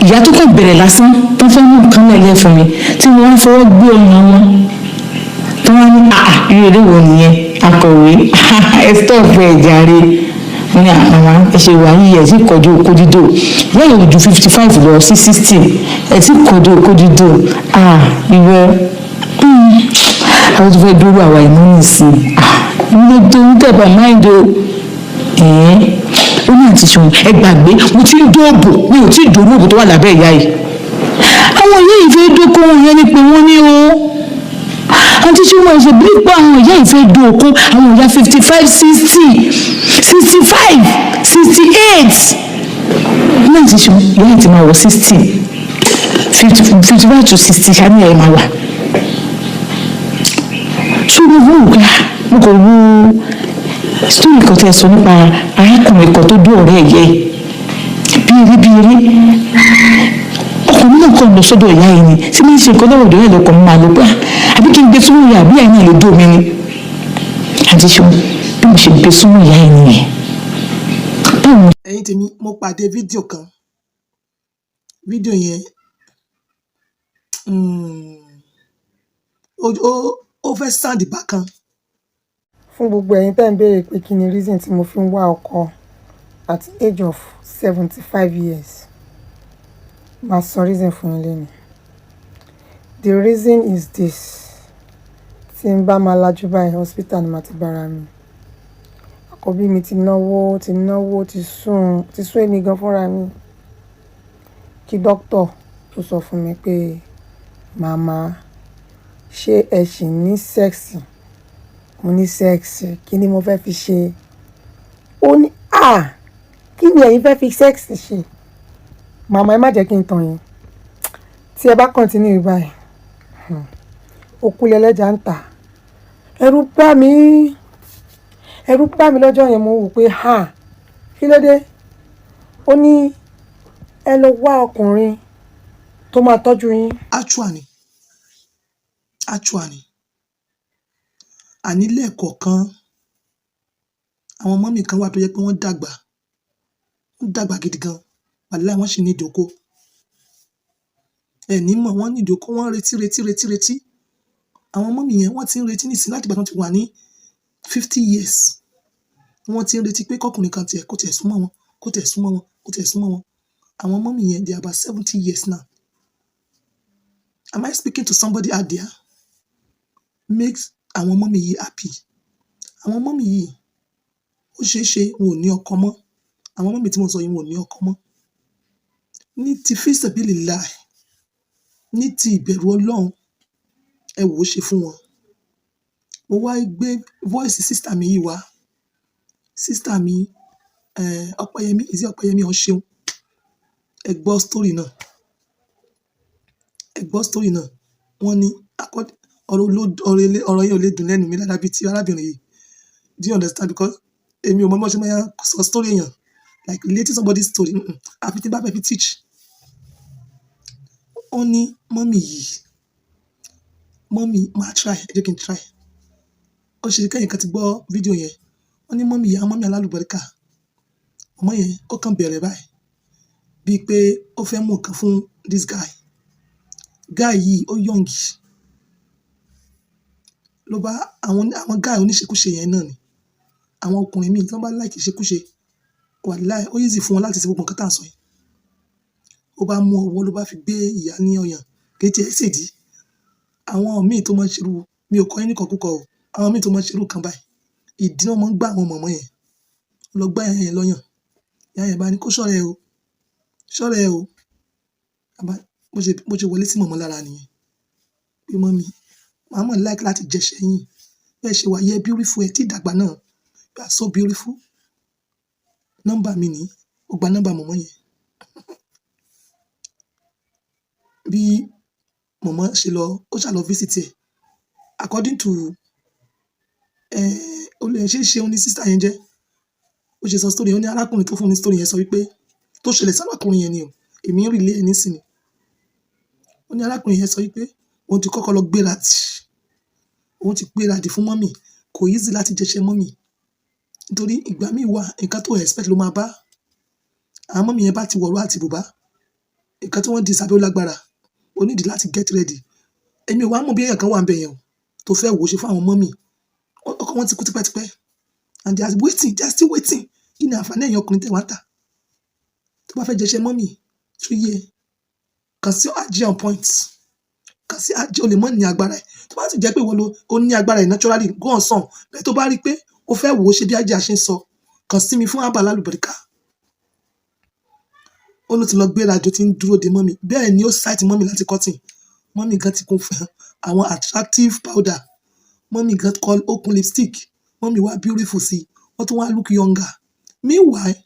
ìyá tó kàn bẹ̀rẹ̀ lásán tó fẹ́ mú nǹkan lẹ́lẹ́ fún mi tí mo wá fọwọ́ gbé ọyàn wọn tó wá ní ìrèlè wo nìyẹn akọ̀wé ẹ stop ẹ̀ jàre wọ́n ní àwọn ẹ̀ṣẹ̀ wà yìí ẹ̀ sì kọjú okó dídò lẹ́yìn ojú 55 lọ sí 60 ẹ̀ sì kọjú okó dídò ìwọ àwọn tó fẹ́ dúró àwa ìmú nìsín ilé tó ń tẹ̀bà máìndó ó ní àti sùn ẹ gbàgbé mo ti ń dóòbò mi ò tí ì dòrò òbò tó wà lábẹ́ ìyá yìí àwọn ìyá yìí fẹ́ dókó wọn yẹn ni pé wọ́n ní o àti tí wọ́n ṣe bí pé àwọn ìyá yìí fẹ́ dókó àwọn ìyá 55 60 65 68 ní àti sùn ìyá yìí ti máa wọ 60 55 to 60 ṣáà ní ẹ̀ máa wà ṣé mo kò wú sítórì kan tẹ́ sọ nípa arákùnrin kan tó dún ọ̀rẹ́ ẹ̀yẹ bí eré ọkùnrin náà kàn lọ sọ́dọ̀ ìyá yìí ni tí mo ń ṣe nǹkan lọ́wọ́ ìdọ́rẹ́ lọ́kàn mi máa lọ pé àbí kí n gbé súnmọ́ ìyá àbí àìní lè dó mi ni àti ṣe bí mo ṣe gbé súnmọ́ ìyá yìí nìyẹn. ẹ̀yin tèmi mo pàdé fídíò kan fídíò yẹn ó fẹ́ sáǹdì bákan. Fún gbogbo ẹ̀yin tẹ́ ń béèrè pé kí ni reason tí mo fi ń wá ọkọ at age of 75 years máa sọ reason fún yín lẹ́nu. The reason is this: tí n bá máa lajú báyìí hospital ni màá ti bára mi. Àkọ́bí mi ti náwó ti sún èmi gan fúnra mi. Kí dókítà tó sọ fún mi pé màmá ṣé ẹ ṣì ní sẹ́ẹ̀sì? Mo ní sẹ́ẹ̀sì, kí ni mo fẹ́ fi ṣe? Ó ní kí ni ẹ̀yin fẹ́ fi sẹ́ẹ̀sì ṣe? Màmá ẹ má jẹ́ kí n tàn yín. Tí ẹ bá continue báyìí, òkú lẹ́lẹ́jà ń tà. Ẹ̀rù bá mi lọ́jọ́ yẹn, mo wò pé kí ló dé? Ó ní ẹ lọ wá ọkùnrin tó máa tọ́jú yín. Actually ànílẹ̀ kọ̀ọ̀kan àwọn ọmọ mi kan wà tó yẹ pé wọ́n dàgbà gidi gan, wàláhì wọ́n sì ní ìdókò ẹ̀ní mọ̀, wọ́n ní ìdókò, wọ́n retí àwọn ọmọ mi yẹn wọ́n ti ń retí nísìnyí láti ìgbà tí wọ́n ti wà ní 50 years wọ́n ti ń retí pé kọkùnrin kan kó tiẹ̀ súnmọ́ wọn àwọn ọmọ mi yẹn they are about 70 years now. Am I speaking to somebody out there? Makes àwọn ọmọ mi yìí happy. Àwọn ọmọ mi yìí ó ṣeé ṣe wọn ò ní ọkọ mọ́. Àwọn ọmọ mi tí mo sọ yìí wọn ò ní ọkọ mọ́. Ní ti fisabilillah, ní ti ìbẹ̀rù Ọlọ́run, ẹ wò ó ṣe fún wọn. Mo wá gbé voice sister mi yìí wá. Sister mi Ọpẹ́yẹmí Ọ̀ṣeun. Ẹ gbọ́ story náà. Wọ́n ní ọ̀rọ̀ yẹn ò lè dùn lẹ́nu mi dáadáa bíi ti arábìnrin yìí. Do you understand? Because èmi ò mọ bí wọ́n ṣe máa sọ story èèyàn, like relating somebody's story. Àfi tí bá fẹ́ fi teach. Ó ní mọ́mì máa try, ẹ jẹ́ kí n try. Ó ṣe kẹ́yìn kan ti gbọ́ fídíò yẹn. Wọ́n ní mọ́mì alálùbáríkà. Ọmọ yẹn ó kàn bẹ̀rẹ̀ báyìí bíi pé ó fẹ́ mú nǹkan fún this guy yìí ó yọ̀ǹgì ló bá àwọn guy oníṣekúṣe yẹn náà ni àwọn ọkùnrin míì tí wọ́n bá láìkì ṣekúṣe wàláhì ó easy fún wọn láti ṣe gbogbo nǹkan tá à ń sọ yìí. Ó bá mú ọwọ́ ló bá fi gbé ìyá ní ọyàn kéjì ẹ̀ ṣèdí. Àwọn míì tó máa ń ṣerú, mi ò kọ́ yín nìkan kúkọ o, àwọn míì tó máa ń ṣerú kan báyìí ìdí náà máa ń gbá àwọn mọ̀mọ́ yẹn lọ gbá ìyá yẹn lọ́yàn. Ìyá yẹn bá ní kó ṣọ́rẹ́ o bó ṣe wọlé sí mọ̀mọ́ lára nìyẹn. Pé mọ́mì màá mọ̀ like láti jẹ̀ṣẹ́ yín bẹ́ẹ̀ ṣe wà yẹ beautiful ẹ̀ tí ìdàgbà náà, you are so beautiful. Nọ́mbà mi ni ó gba nọ́mbà mọ̀mọ́ yẹn. Bí mọ̀mọ́ ṣe lọ, ó ṣà lọ visit ẹ̀. According to olè ṣe oní sister yẹn jẹ́. Ó ṣe sọ story yẹn, ó ní arákùnrin tó fún ní story yẹn sọ wípé tó ṣẹlẹ̀ sí arákùnrin yẹn ni o, èmi ń relay ẹ̀ nísìnyí. Ó ní arákùnrin yẹn sọ wípé òun ti kọ́kọ́ lọ gbéradì fún mọ́mì, kò easy láti jẹṣẹ́ mọ́mì nítorí ìgbà míì wà nǹkan tó expect ló máa bá. Àwọn mọ́mì yẹn bá ti wọ̀rọ̀ àti bùbá nǹkan tí wọ́n di sábẹ́ ó lágbára ó nídìí láti get ready èmi ò wá mọ̀ bí èèyàn kan wà ń bẹ̀ yẹn o tó fẹ́ wò ó ṣe fún àwọn mọ́mì ọkọ wọn ti kú tipẹ́tipẹ́ and they are still waiting kí ni àǹfààní ẹ̀yin ọkùnrin tẹ̀ wá ń tà tó bá fẹ́ jẹ iṣẹ́ mọ́mì tó yẹ kàn sí àjẹ́ on point kàn sí àjẹ́ o lè mọ́ ní agbára ẹ̀ tó bá sì jẹ́ pé ìwọ ló o ní agbára ẹ̀ naturally go on sàn bẹ́ẹ̀ tó bá rí pé o fẹ́ wò ó ṣe bí àjẹ́ àṣẹ ń sọ kàn sí mi fún Abba Alálùbáríkà ó ló ti lọ gbéra àjò tí ń dúró de mọ́mì bẹ́ẹ̀ ni ó ṣáìtì mọ́mì láti cotton mọ́mì gan ti kún fún àwọn attractive powder mọ́mì gan ó kun lipstick mọ́mì wá beautiful sí wọ́n tún wá look younger meanwhile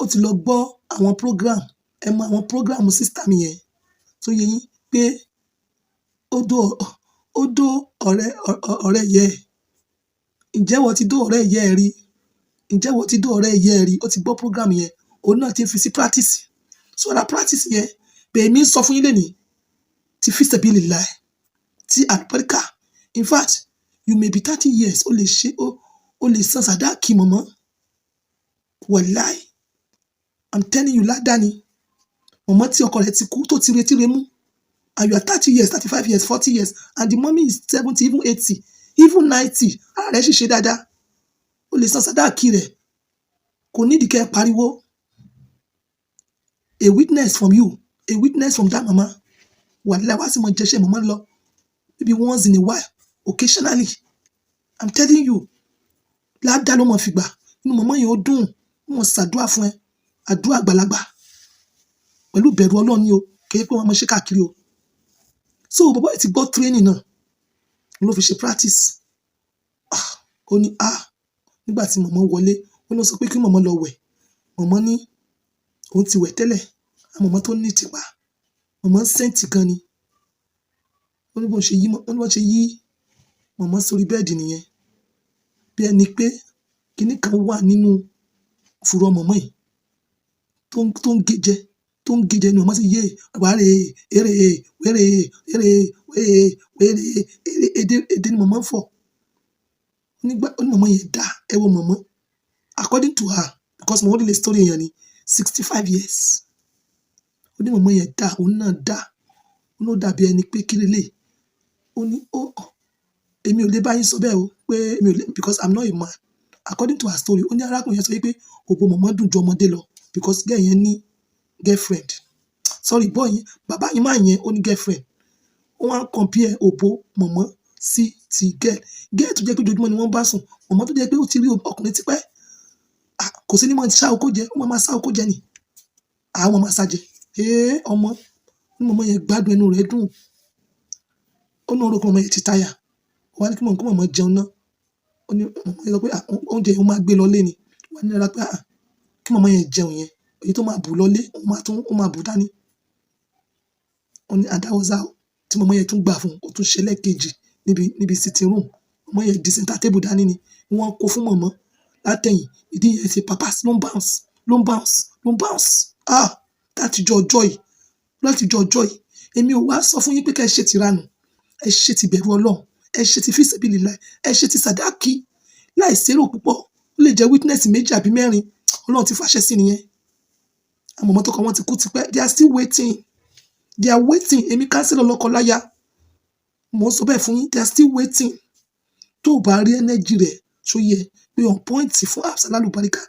ó ti lọ gbọ́ àwọn program ẹ mọ àwọn program sister mi yẹn tó yẹ yín pé ó dó ọ̀rẹ́ yẹ ẹ̀ ǹjẹ́ wọ́n ti dó ọ̀rẹ́ yẹ ẹ̀ rí ǹjẹ́ wọ́n ti dó ọ̀rẹ́ yẹ ẹ̀ rí ó ti gbọ́ program yẹn òun náà ti fi sí practice so that practice yẹn bẹ̀ẹ̀mí sọ fún yín lẹ́nìí ti fi sabilillah ti àlùbáríkà in fact you may be 30 years ó lè san sàdáàkì mọ̀mọ́ wàláì I'm telling you ládàáni mọ̀mọ́ tí ọkọ rẹ̀ ti kú tó ti retí rẹ̀ mú and you are 30 years 35 years 40 years and the mommy is 70 even 80 even 90 ara rẹ̀ sì ṣe dáadáa ó lè san sàdáàkì rẹ̀ kò nídìí kẹ́ ẹ pariwo a witness from you a witness from that mama wàláì wá sí mọ jẹṣẹ mọ̀mọ́ lọ maybe once in a while occasionally I'm telling you ládàá ló mọ̀ fìgbà inú mọ̀mọ́ yẹn ó dùn wọ́n ṣàdúrà fún ẹ àdúrà àgbàlagbà pẹ̀lú ìbẹ̀rù Ọlọ́run ni o kì í pé wọ́n mọ ṣe káàkiri o so bàbá yìí ti gbọ́ training náà ló fi ṣe practice ó ní nígbà tí mọ̀mọ́ wọlé ó lọ sọ pé kí mọ̀mọ́ lọ wẹ̀ mọ̀mọ́ ní òun ti wẹ̀ tẹ́lẹ̀ mọ̀mọ́ tó ní tìpa mọ̀mọ́ sẹ́ǹtì gan ni ó ní bó ṣe yí mọ̀mọ́ sórí bẹ́ẹ̀dì nìyẹn bí ẹni pé kinní kan wà nínú fùrọ̀ mọ̀mọ́ yìí tó ń gé jẹ ni mọ̀mọ́ sì yé àbárè èrè wérè èdè ni mọ̀mọ́ ń fọ̀ ó ní mọ̀mọ́ yẹn dá ẹ wo mọ̀mọ́ according to her because mọ̀mọ́ lè story yẹn ni 65 years ó ní mọ̀mọ́ yẹn dá òun náà dá ó ní ó dàbí ẹni pé kí lélẹ̀ ó ní èmi ò lè bá yín sọ bẹ́ẹ̀ o pé èmi ò lè because I'm not a man according to her story ó ní arákùnrin yẹn sọ pé òbò mọ̀mọ́ dùn ju ọmọdé lọ because girl yẹn ní girlfriend sorry boy yẹn bàbá yìí máa yẹn ó ní girlfriend ó wá ń compare òbò mọ̀mọ́ sí ti girl tó jẹ́ pé ojoojúmọ́ ni wọ́n bá sùn mọ̀mọ́ tó jẹ́ pé ó ti rí ọkùnrin tipẹ́ kò sí ní mọ̀ ṣá okó jẹ ó máa ṣá okó jẹ ni àwọn máa ṣàjẹ ọmọ ní mọ̀mọ́ yẹn gbádùn ẹnu rẹ̀ dùn ó ní orúkọ mọ̀mọ́ yẹn ti táyà ó wá ní kí mọ̀mọ́ jẹun náà ó ní mọ̀mọ́ yẹn sọ pé oúnjẹ yẹn ó máa gbé lọlé ni wọ́n ní rárá pé kí mọ̀mọ́ yẹn jẹun yẹn èyí tó máa bù lọlé ó máa bù dání ó ní àdáwọ́sá tí mọ̀mọ́ yẹn tún gbà fún ó tún ṣe lẹ́ẹ̀kejì níbi sitting room mọ̀mọ́ yẹn di center table dání ni wọ́n kó fún mọ̀mọ́ látẹ̀yìn ìdí yẹn ti papas ló ń bounce láti jọ ọjọ́ yìí èmi ò wá sọ fún yín pé ká ẹ ṣe ti ranù ẹ ṣe ti bẹ̀rù Ọlọ́run ẹ ṣe ti fisabilillah ẹ ṣe ti sàdáàkì láì sérò púpọ̀ ó lè jẹ́ witness méjì àbí mẹ́rin Ọlọ́run ti fàṣẹ sí nìyẹn àwọn ọmọ tó kọ wọn ti kú tipẹ́ they are still waiting èmi kánsílọ̀ lọ́kọ láya mo sọ bẹ́ẹ̀ fún yín they are still waiting tó o bá rí energy rẹ̀ tó yẹ pé on point fún Abba Alálùbáríkà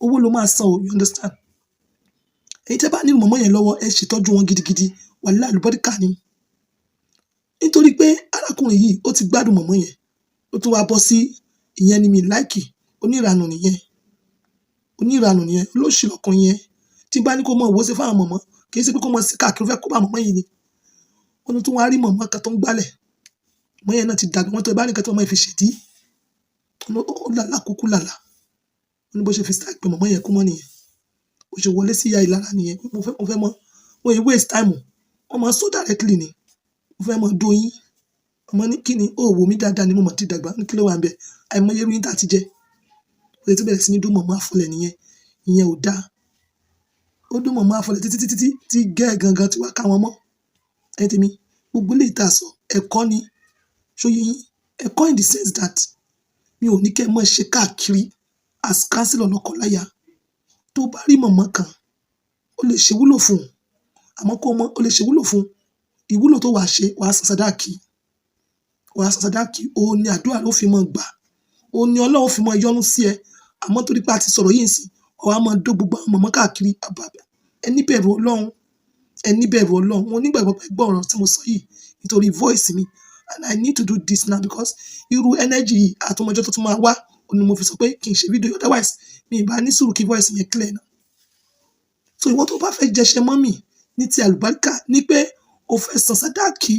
owó ló máa san o you understand èyí tẹ́ bá ní mọ̀mọ́ yẹn lọ́wọ́ ẹ ṣètọ́jú wọn gidigidi wàlá àlùbáríkà ni nítorí pé arákùnrin yìí ó ti gbádùn mọ̀mọ́ yẹn ó tún wá bọ́ sí ìyẹn ni mi láìkì oníranù nìyẹn olóṣì ọkùnrin yẹn tí bá ní kó mọ òwò ṣe fáwọn mọ̀mọ́ kì í ṣe pé kó mọ sí káàkiri fẹ́ kó bá mọ̀mọ́ yìí ni wọ́n tún wá rí mọ̀mọ́ kan tó ń gbálẹ̀ mọ̀mọ́ yẹn náà ti dàgbà wọ́n tó bá nìkan tó mọ̀ fi ṣèdí ó làlá kúkú làlá wọ́n ní bó ṣe fi sáà pé mọ̀mọ́ yẹn kú mọ́ nìyẹn ó ṣe wọlé sí ìyá ìlara nìyẹn mo fẹ́ mọ wọ́n yìí waste time wọ́n máa sọ directly ni mo fẹ́ mọ dóyin ọmọ ní kí ni ó wò mí dáadáa ni mo mọ̀ ti dàgbà ní kí ló wà ń bẹ àìmọye irú yín tá ti jẹ ó lè tó bẹ̀rẹ̀ sí ní dún mọ̀mọ́ àfọlẹ̀ nìyẹn ìyẹn ò dáa ó dún mọ̀mọ́ àfọlẹ̀ títí tí gẹ́ẹ̀ gangan ti wá ká wọn mọ́ ẹ tèmi gbogbo lè ta sọ ẹ̀kọ́ ni ṣóyè yín ẹ̀kọ́ in the sense that mi ò ní kẹ́ mọ́ ṣe káàkiri as counsellor lọ́kọ láya tó bá rí mọ̀mọ́ kan ó lè ṣe wúlò fún un àmọ́ kó mọ̀ ó lè ṣe wúlò fún ìwúlò tó wàá ṣe wàá san sàdáàkì òun ni àdúrà ló fi mọ́ gbà òun ni Ọlọ́run fi mọ́ yọ́nú sí ẹ àmọ́ torí pé a ti sọ̀rọ̀ yìí sí ọ̀wá máa dó gbogbo àwọn mọ̀mọ́ káàkiri àbàbà ẹni bẹ̀rù Ọlọ́run mo nígbàgbọ́ pé gbọ́ ọ̀rọ̀ tí mo sọ yìí nítorí voice mi and I need to do this now because irú energy yìí àtọmọjọ́ tó tún máa wá òun ni mo fi sọ pé kí n ṣe fídíò otherwise mi ì bá ní sùúrù kí voice yẹn clear náà so ìwọ tó bá fẹ́ jẹṣẹ mọ́mì ní ti àlùbáríkà ní pé o fẹ́ san sàdáàkì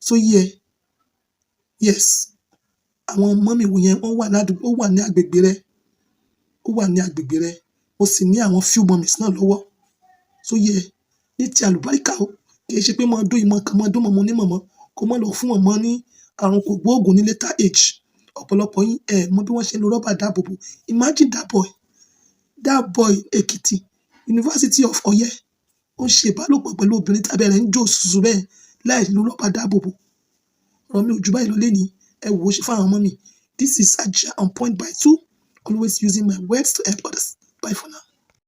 so yẹ yes àwọn mọ́mì wò yẹn wọ́n wà ládùúgbò ó wà ní agbègbè rẹ ó sì ní àwọn few mummies náà lọ́wọ́ so yẹ ní ti àlùbáríkà o kì í ṣe pé máa dó ìmọ̀ kan máa dó mọ̀mọ́ onímọ̀mọ́ kó má lọ fún mọ̀mọ́ ní àrùn kògbóògùn ní later age ọ̀pọ̀lọpọ̀ yín mọ bí wọ́n ṣe ń lo rọ́bà dáàbòbò imagine that boy Èkìtì University of Ọ̀yẹ́ ó ṣe ìbálòpọ̀ pẹ̀lú obìnrin tàbí rẹ̀ ń jó ṣùṣù bẹ́ẹ̀ láì lo rọ́bà dáàbòbò ọ̀rọ̀ mi ò jù báyìí lọ lẹ́ni ẹ wò ó ṣe fáwọn ọmọ mi this is Ajah on Point by 2 always using my words to help others bye for now.